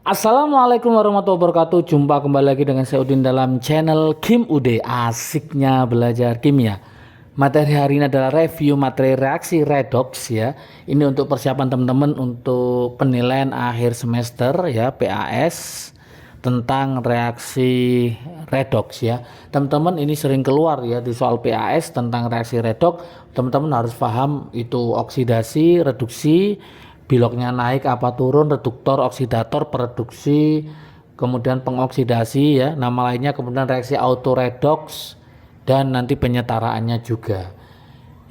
Assalamualaikum warahmatullahi wabarakatuh. Jumpa kembali lagi dengan saya Udin dalam channel Kim Ude. Asiknya belajar kimia. Materi hari ini adalah review materi reaksi redox ya. Ini untuk persiapan teman-teman untuk penilaian akhir semester ya, PAS, tentang reaksi redox ya. Teman-teman ini sering keluar ya di soal PAS tentang reaksi redox. Teman-teman harus paham itu oksidasi, reduksi, biloknya naik apa turun, reduktor, oksidator, pereduksi, kemudian pengoksidasi ya, nama lainnya, kemudian reaksi autoredox, dan nanti penyetaraannya juga.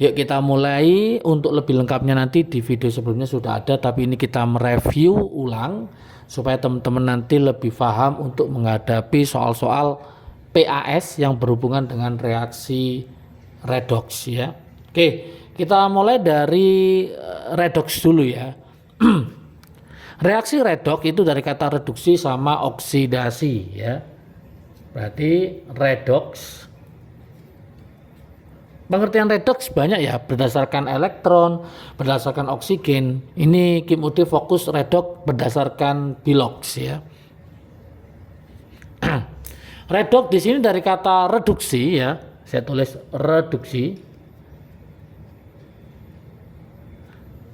Yuk kita mulai. Untuk lebih lengkapnya nanti di video sebelumnya sudah ada, tapi ini kita mereview ulang supaya teman-teman nanti lebih paham untuk menghadapi soal-soal PAS yang berhubungan dengan reaksi redox ya. Oke, kita mulai dari redox dulu ya. Reaksi redox itu dari kata reduksi sama oksidasi ya. Berarti redox, pengertian redox banyak ya, berdasarkan elektron, berdasarkan oksigen. Ini Kim Ude fokus redox berdasarkan bilox ya. Redox di sini dari kata reduksi ya. Saya tulis reduksi.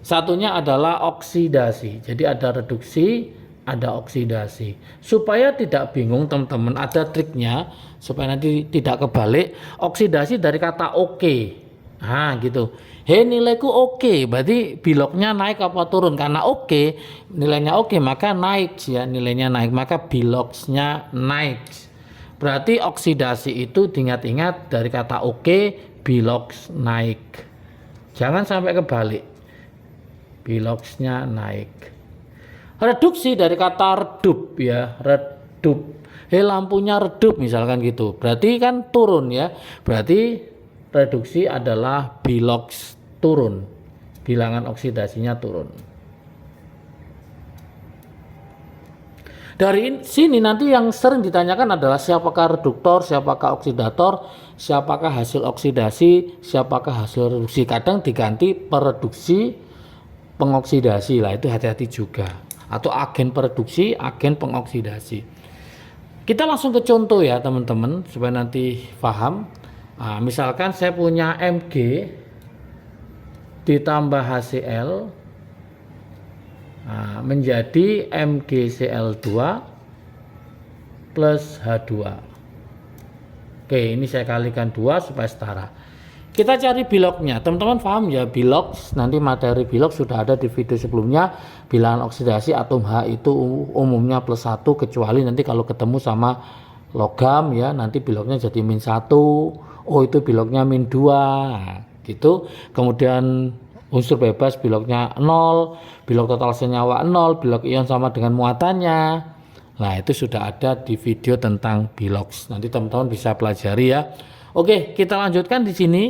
Satunya adalah oksidasi. Jadi ada reduksi, ada oksidasi. Supaya tidak bingung teman-teman, ada triknya supaya nanti tidak kebalik. Oksidasi dari kata oke. Nah gitu. Hei, nilaiku oke, berarti biloknya naik apa turun? Karena oke, nilainya oke, maka naik ya, nilainya naik, maka biloksnya naik. Berarti oksidasi itu diingat-ingat dari kata oke, biloks naik. Jangan sampai kebalik. Biloksnya naik. Reduksi dari kata redup ya, redup. Lampunya redup misalkan gitu. Berarti kan turun ya. Berarti reduksi adalah biloks turun. Bilangan oksidasinya turun. Dari sini nanti yang sering ditanyakan adalah siapakah reduktor, siapakah oksidator, siapakah hasil oksidasi, siapakah hasil reduksi. Kadang diganti pereduksi, pengoksidasi lah, itu hati-hati juga, atau agen pereduksi, agen pengoksidasi. Kita langsung ke contoh ya teman-teman supaya nanti paham. Nah, misalkan saya punya Mg ditambah HCl menjadi MgCl2 plus H2. Oke, ini saya kalikan 2 supaya setara. Kita cari biloknya, teman-teman paham ya, biloks, nanti materi biloks sudah ada di video sebelumnya. Bilangan oksidasi atom H itu umumnya plus 1, kecuali nanti kalau ketemu sama logam ya, nanti biloknya jadi min 1, oh itu biloknya min 2, nah, gitu. Kemudian unsur bebas biloknya 0, bilok total senyawa 0, bilok ion sama dengan muatannya. Nah itu sudah ada di video tentang biloks, nanti teman-teman bisa pelajari ya. Oke, kita lanjutkan di sini.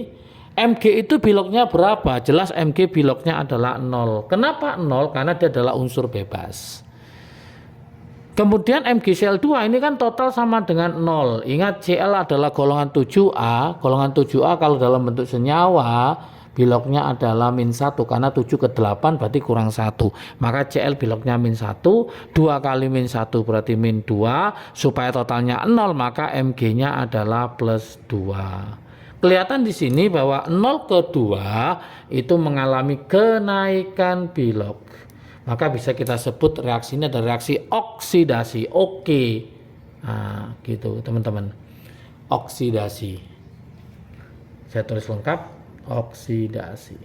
Mg itu biloknya berapa? Jelas Mg biloknya adalah 0. Kenapa 0? Karena dia adalah unsur bebas. Kemudian MgCl2 ini kan total sama dengan 0. Ingat Cl adalah golongan 7A. Golongan 7A kalau dalam bentuk senyawa biloknya adalah min 1, karena 7 ke 8 berarti kurang 1. Maka Cl biloknya min 1, 2 kali min 1 berarti min 2. Supaya totalnya 0 maka Mg-nya adalah plus 2. Kelihatan di sini bahwa 0 ke 2 itu mengalami kenaikan bilok. Maka bisa kita sebut reaksi ini adalah reaksi oksidasi. Oke. Nah, gitu teman-teman. Oksidasi. Saya tulis lengkap. Oksidasi.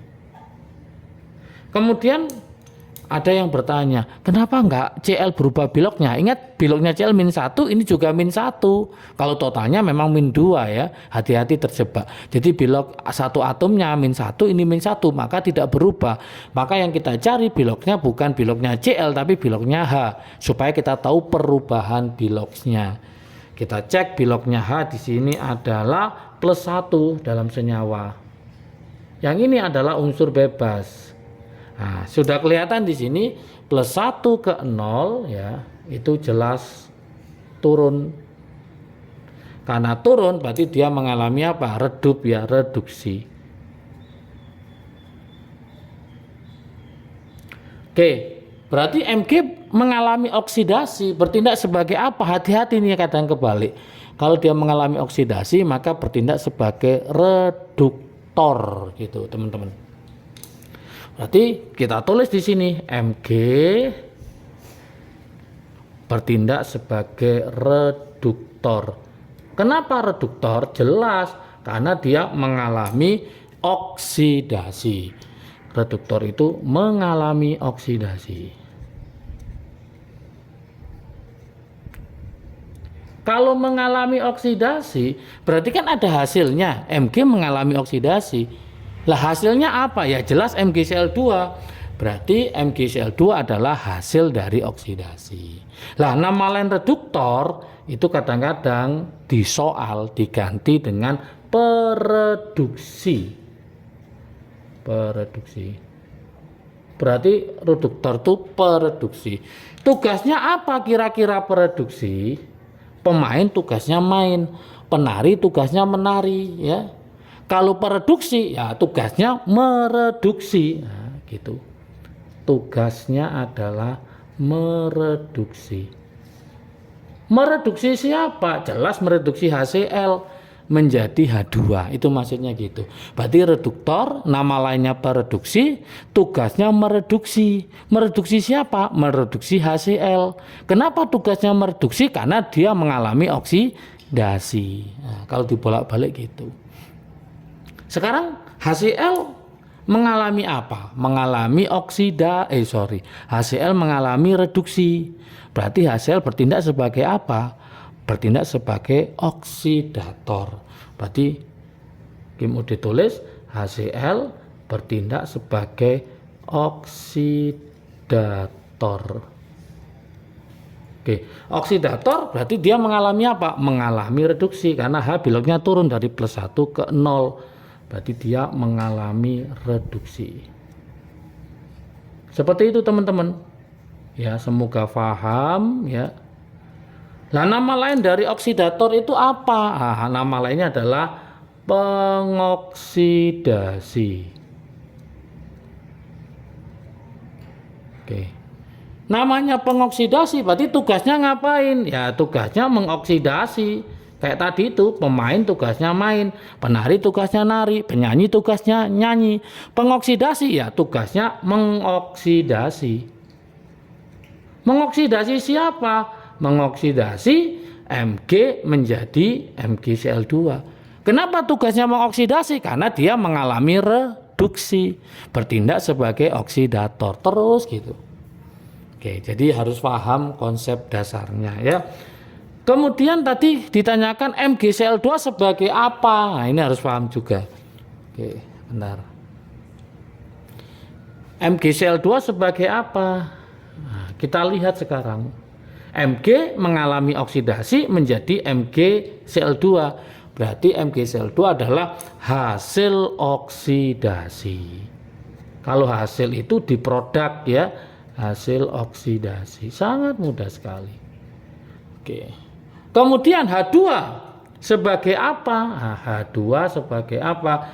Kemudian ada yang bertanya, kenapa enggak Cl berubah biloknya? Ingat biloknya Cl min 1, ini juga min 1. Kalau totalnya memang min 2 ya, hati-hati terjebak. Jadi bilok satu atomnya min 1, ini min 1, maka tidak berubah. Maka yang kita cari biloknya bukan biloknya Cl, tapi biloknya H, supaya kita tahu perubahan biloknya. Kita cek biloknya H di sini adalah plus 1 dalam senyawa. Yang ini adalah unsur bebas. Nah, sudah kelihatan di sini plus 1 ke 0 ya, itu jelas turun. Karena turun berarti dia mengalami apa? Redup ya, reduksi. Oke, Berarti Mg mengalami oksidasi, bertindak sebagai apa? Hati-hati nih, kadang kebalik. Kalau dia mengalami oksidasi maka bertindak sebagai reduktor gitu, teman-teman. Berarti kita tulis di sini Mg bertindak sebagai reduktor. Kenapa reduktor? Jelas karena dia mengalami oksidasi. Reduktor itu mengalami oksidasi. Kalau mengalami oksidasi, berarti kan ada hasilnya. Mg mengalami oksidasi. Lah hasilnya apa? Ya jelas MgCl2. Berarti MgCl2 adalah hasil dari oksidasi. Lah nama lain reduktor itu kadang-kadang di soal diganti dengan pereduksi. Pereduksi. Berarti reduktor itu pereduksi. Tugasnya apa kira-kira pereduksi? Pemain tugasnya main, penari tugasnya menari, ya. Kalau pereduksi ya tugasnya mereduksi. Nah, gitu. Tugasnya adalah mereduksi. Mereduksi siapa? Jelas mereduksi HCl menjadi H2. Itu maksudnya gitu. Berarti reduktor nama lainnya pereduksi, tugasnya mereduksi. Mereduksi siapa? Mereduksi HCl. Kenapa tugasnya mereduksi? Karena dia mengalami oksidasi. Nah, kalau dibolak-balik gitu. Sekarang HCl mengalami apa? Mengalami HCl mengalami reduksi. Berarti HCl bertindak sebagai apa? Bertindak sebagai oksidator. Berarti mau ditulis HCl bertindak sebagai oksidator. Oke, oksidator berarti dia mengalami apa? Mengalami reduksi karena H bilognya turun dari +1 ke 0. Berarti dia mengalami reduksi. Seperti itu teman-teman. Ya, semoga paham ya. Nah, nama lain dari oksidator itu apa? Nah, nama lainnya adalah pengoksidasi. Oke. Namanya pengoksidasi berarti tugasnya ngapain? Ya, tugasnya mengoksidasi. Kayak tadi itu, pemain tugasnya main, penari tugasnya nari, penyanyi tugasnya nyanyi. Pengoksidasi ya tugasnya mengoksidasi. Mengoksidasi siapa? Mengoksidasi Mg menjadi MgCl2. Kenapa tugasnya mengoksidasi? Karena dia mengalami reduksi, bertindak sebagai oksidator terus gitu. Oke, jadi harus paham konsep dasarnya ya. Kemudian tadi ditanyakan MgCl2 sebagai apa? Nah, ini harus paham juga. Oke, benar. MgCl2 sebagai apa? Nah, kita lihat sekarang. Mg mengalami oksidasi menjadi MgCl2. Berarti MgCl2 adalah hasil oksidasi. Kalau hasil itu di produk ya, hasil oksidasi. Sangat mudah sekali. Oke. Kemudian H2 sebagai apa? Nah, H2 sebagai apa?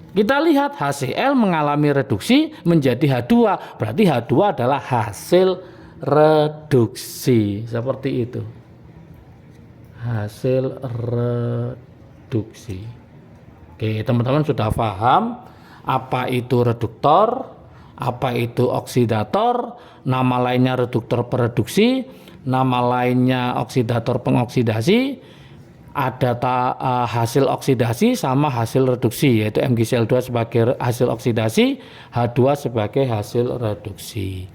Kita lihat HCl mengalami reduksi menjadi H2. Berarti H2 adalah hasil reduksi, seperti itu. Hasil reduksi. Oke, teman-teman sudah paham apa itu reduktor, apa itu oksidator, nama lainnya reduktor pereduksi, nama lainnya oksidator pengoksidasi, ada hasil oksidasi sama hasil reduksi, yaitu MgCl2 sebagai hasil oksidasi, H2 sebagai hasil reduksi.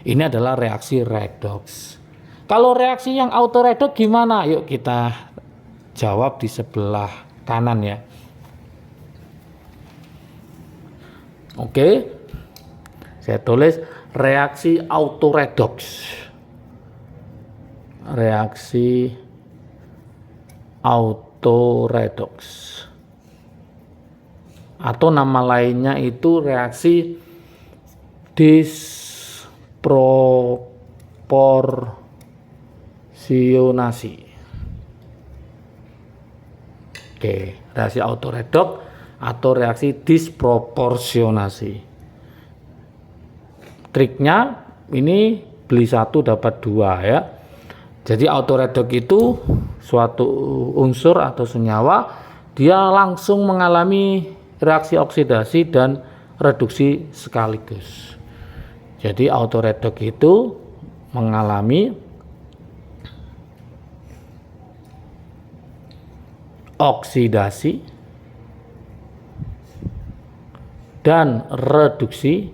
Ini adalah reaksi redoks. Kalau reaksi yang autoredoks gimana? Yuk kita jawab di sebelah kanan ya. Oke. Saya tulis reaksi autoredoks. Reaksi autoredoks. Atau nama lainnya itu reaksi disproporsionasi. Oke, reaksi autoredoks atau reaksi disproporsionasi. Triknya ini beli 1 dapat 2 ya. Jadi autoredox itu suatu unsur atau senyawa, dia langsung mengalami reaksi oksidasi dan reduksi sekaligus. Jadi autoredox itu mengalami oksidasi dan reduksi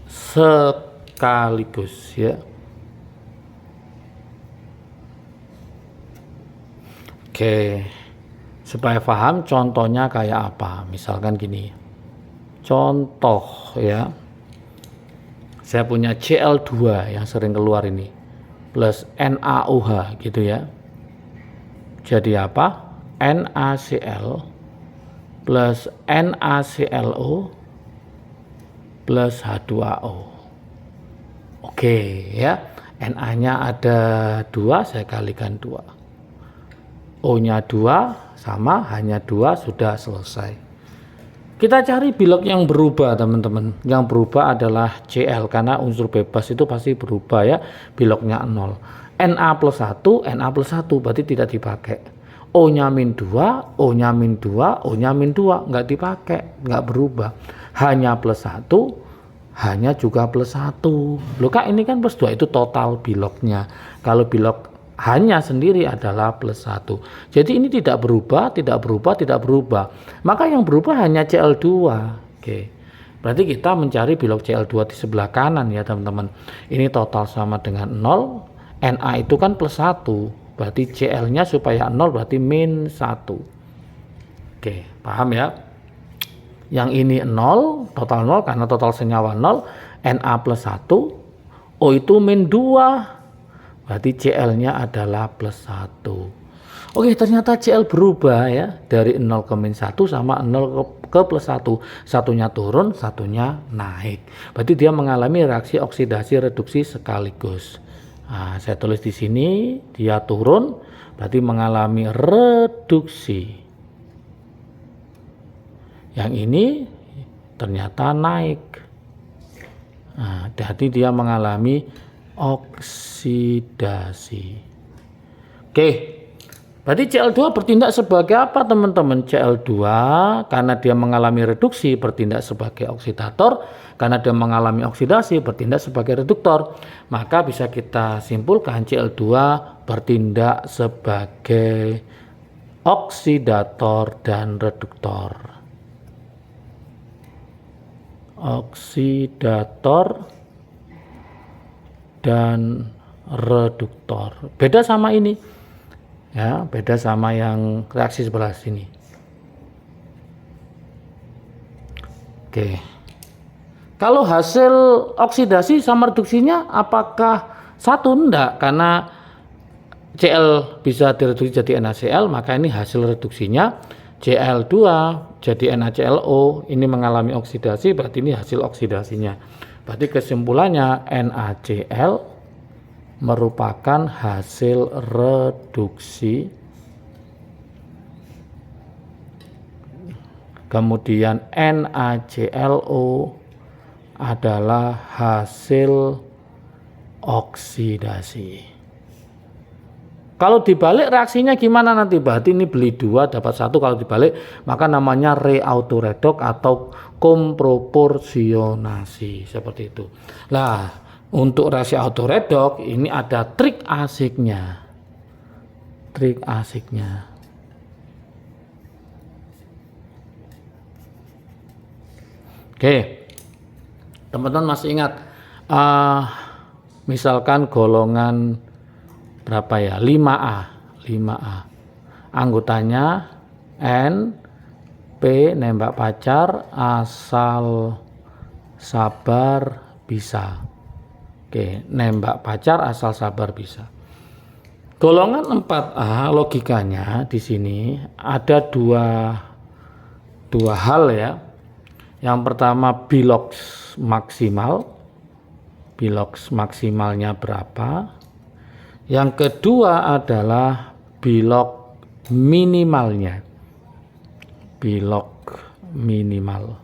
sekaligus ya. Oke, supaya paham contohnya kayak apa, misalkan gini, contoh ya, saya punya Cl2 yang sering keluar ini plus NaOH gitu ya. Jadi apa? NaCl plus NaClO plus H2O. Oke ya, Na-nya ada 2, saya kalikan 2. O-nya 2 sama, hanya 2, sudah selesai. Kita cari bilog yang berubah teman-teman. Yang berubah adalah Cl, karena unsur bebas itu pasti berubah ya, bilognya 0. Na plus 1, Na plus 1 berarti tidak dipakai. O-nya min 2, O-nya min 2, O-nya min 2 nggak dipakai, nggak berubah. Hanya plus 1, hanya juga plus 1. Loh kak, ini kan plus 2, itu total bilognya. Kalau bilog hanya sendiri adalah plus 1. Jadi ini tidak berubah, tidak berubah, tidak berubah. Maka yang berubah hanya Cl2. Oke. Berarti kita mencari bilog Cl2 di sebelah kanan ya teman-teman. Ini total sama dengan 0. Na itu kan plus 1. Berarti Cl-nya supaya 0 berarti min 1. Oke, paham ya? Yang ini 0, total 0 karena total senyawa 0. Na plus 1. O itu min 2. Berarti Cl-nya adalah plus 1. Oke, ternyata Cl berubah ya. Dari 0 ke min 1 sama 0 ke plus 1. Satunya turun, satunya naik. Berarti dia mengalami reaksi oksidasi reduksi sekaligus. Nah, saya tulis di sini, dia turun, berarti mengalami reduksi. Yang ini ternyata naik. Nah, berarti dia mengalami oksidasi. Oke, berarti Cl2 bertindak sebagai apa teman-teman? Cl2 karena dia mengalami reduksi bertindak sebagai oksidator, karena dia mengalami oksidasi bertindak sebagai reduktor. Maka bisa kita simpulkan Cl2 bertindak sebagai oksidator dan reduktor. Oksidator dan reduktor. Beda sama ini ya, beda sama yang reaksi sebelah sini. Oke, kalau hasil oksidasi sama reduksinya apakah satu? Enggak, karena Cl bisa direduksi jadi NaCl, maka ini hasil reduksinya. Cl2 jadi NaClO, ini mengalami oksidasi, berarti ini hasil oksidasinya. Berarti kesimpulannya NaCl merupakan hasil reduksi. Kemudian NaClO adalah hasil oksidasi. Kalau dibalik reaksinya gimana nanti? Berarti ini beli 2 dapat 1. Kalau dibalik maka namanya reautoredox atau komproporsionasi, seperti itu. Nah, untuk reaksi autoredox ini ada trik asiknya. Trik asiknya. Oke, teman-teman masih ingat misalkan golongan berapa ya, 5A anggotanya N, P nembak pacar, asal sabar bisa. Oke, nembak pacar asal sabar bisa. Golongan 4A logikanya di sini ada dua hal ya. Yang pertama bilox maksimal, bilox maksimalnya berapa. Yang kedua adalah bilog minimalnya. Bilog minimal.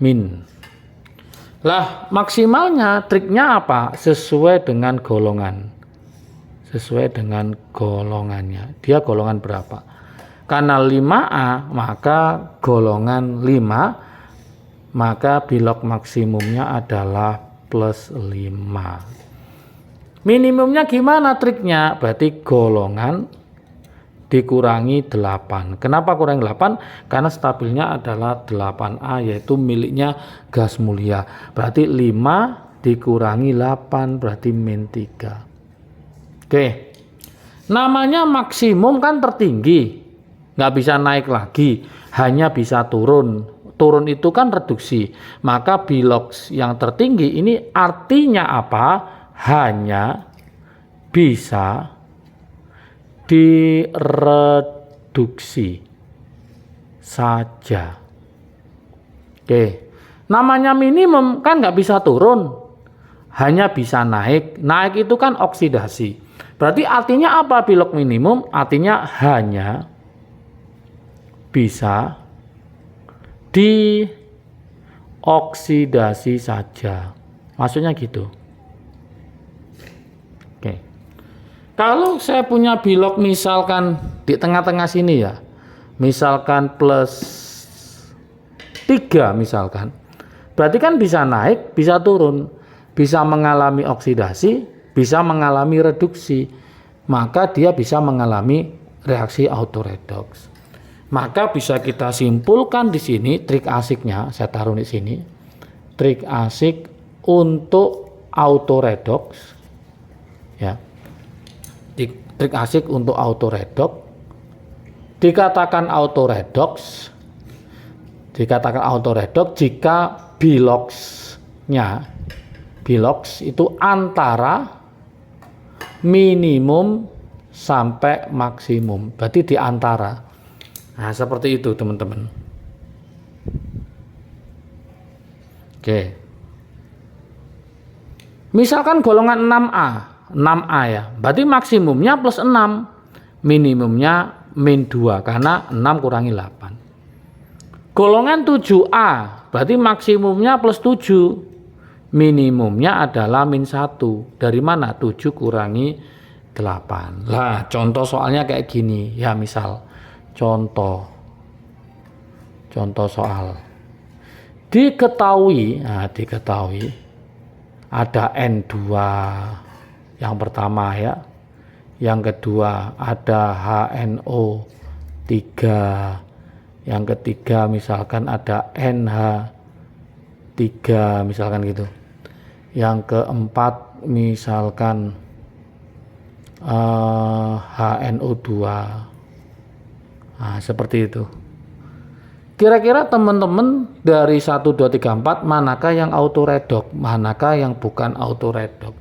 Min. Lah, maksimalnya triknya apa? Sesuai dengan golongan. Sesuai dengan golongannya. Dia golongan berapa? Karena 5A, maka golongan 5, maka bilok maksimumnya adalah plus 5. Minimumnya gimana triknya? Berarti golongan dikurangi 8. Kenapa kurang 8? Karena stabilnya adalah 8A, yaitu miliknya gas mulia. Berarti 5 dikurangi 8 berarti min 3. Oke. Namanya maksimum kan tertinggi. Nggak bisa naik lagi, hanya bisa turun. Turun itu kan reduksi. Maka bilok yang tertinggi ini artinya apa? Hanya bisa direduksi saja. Oke, namanya minimum kan nggak bisa turun, hanya bisa naik. Naik itu kan oksidasi. Berarti artinya apa bilok minimum? Artinya hanya bisa dioksidasi saja. Maksudnya gitu. Kalau saya punya bilok misalkan di tengah-tengah sini ya, misalkan plus 3 misalkan, berarti kan bisa naik, bisa turun, bisa mengalami oksidasi, bisa mengalami reduksi, maka dia bisa mengalami reaksi autoredoks. Maka bisa kita simpulkan di sini trik asiknya, saya taruh di sini, trik asik untuk autoredoks, ya. Trik asik untuk autoredoks dikatakan autoredoks jika biloks itu antara minimum sampai maksimum, berarti di antara. Nah, seperti itu teman-teman. Oke, misalkan golongan 6A ya, berarti maksimumnya plus 6, minimumnya min 2, karena 6 kurangi 8. Golongan 7A, berarti maksimumnya plus 7, minimumnya adalah min 1. Dari mana? 7 kurangi 8. Lah, contoh soalnya kayak gini ya, misal contoh soal. Diketahui ada N2 yang pertama ya. Yang kedua ada HNO3. Yang ketiga misalkan ada NH3 misalkan gitu. Yang keempat misalkan HNO2. Nah, seperti itu. Kira-kira teman-teman dari 1, 2, 3, 4 manakah yang autoredok, manakah yang bukan autoredok?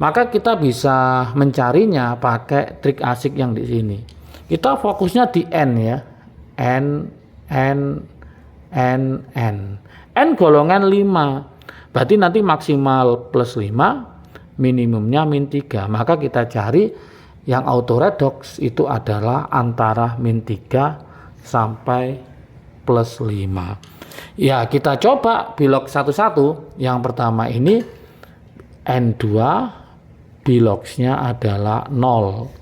Maka kita bisa mencarinya pakai trik asik yang di sini. Kita fokusnya di N ya. N golongan 5. Berarti nanti maksimal plus 5, minimumnya min 3. Maka kita cari yang autoredoks itu adalah antara min 3 sampai plus 5. Ya, kita coba bilok satu-satu. Yang pertama ini N2 biloksnya adalah 0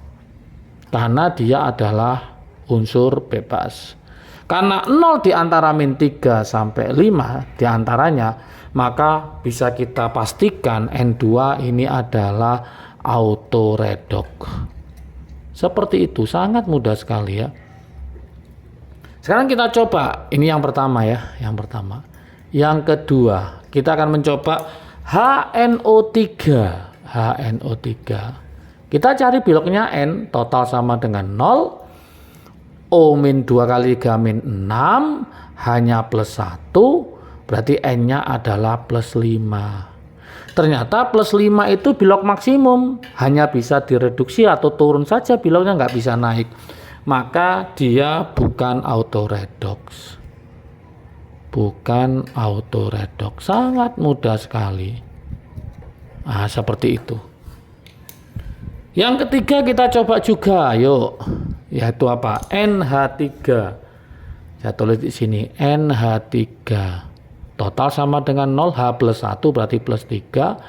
karena dia adalah unsur bebas. Karena 0 di antara min 3 sampai 5 di antaranya, maka bisa kita pastikan N2 ini adalah autoredok. Seperti itu, sangat mudah sekali ya. Sekarang kita coba, ini yang pertama ya, yang pertama. Yang kedua, kita akan mencoba HNO3. Kita cari biloknya N, total sama dengan 0. O min 2 kali 3 min 6, hanya plus 1, berarti N-nya adalah plus 5. Ternyata plus 5 itu bilok maksimum, hanya bisa direduksi atau turun saja, biloknya nggak bisa naik. Maka dia bukan autoredoks. Bukan autoredoks, sangat mudah sekali. Nah, seperti itu. Yang ketiga kita coba juga, yuk. Yaitu apa? NH3. Saya tulis di sini NH3. total sama dengan 0, H plus 1 berarti plus 3,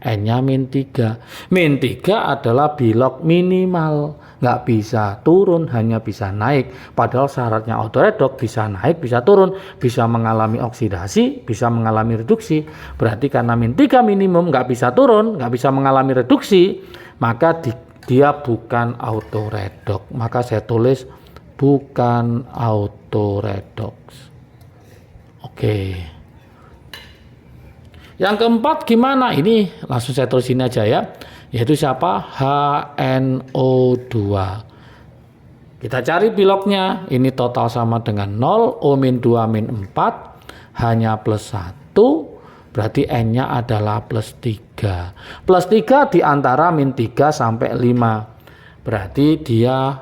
N-nya min 3. Min 3 adalah Bilog minimal, nggak bisa turun, hanya bisa naik. Padahal syaratnya autoredox bisa naik, bisa turun, bisa mengalami oksidasi, bisa mengalami reduksi. Berarti karena min 3 minimum, nggak bisa turun, nggak bisa mengalami reduksi, maka dia bukan autoredox. Maka saya tulis bukan autoredox. Oke. Yang keempat gimana? Ini langsung saya tulis ini aja ya. Yaitu siapa? HNO2. Kita cari Bilognya. Ini total sama dengan 0. O min 2 min 4. Hanya plus 1. Berarti N-nya adalah plus 3. Plus 3 diantara min 3 sampai 5. Berarti dia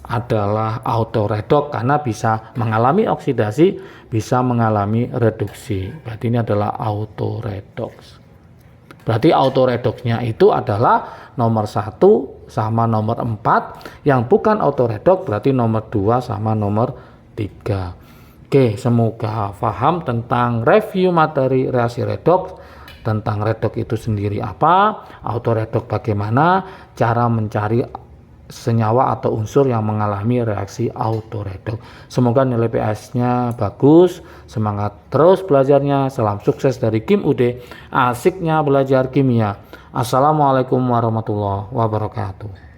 adalah autoredox karena bisa mengalami oksidasi, bisa mengalami reduksi. Berarti ini adalah autoredox. Berarti autoredoxnya itu adalah nomor 1 sama nomor 4. Yang bukan autoredox berarti nomor 2 sama nomor 3. Oke, semoga paham tentang review materi reaksi redox, tentang redox itu sendiri apa, autoredox bagaimana, cara mencari senyawa atau unsur yang mengalami reaksi autoredox. Semoga nilai PS-nya bagus, semangat terus belajarnya, salam sukses dari Kim UD, asiknya belajar kimia. Assalamualaikum warahmatullahi wabarakatuh.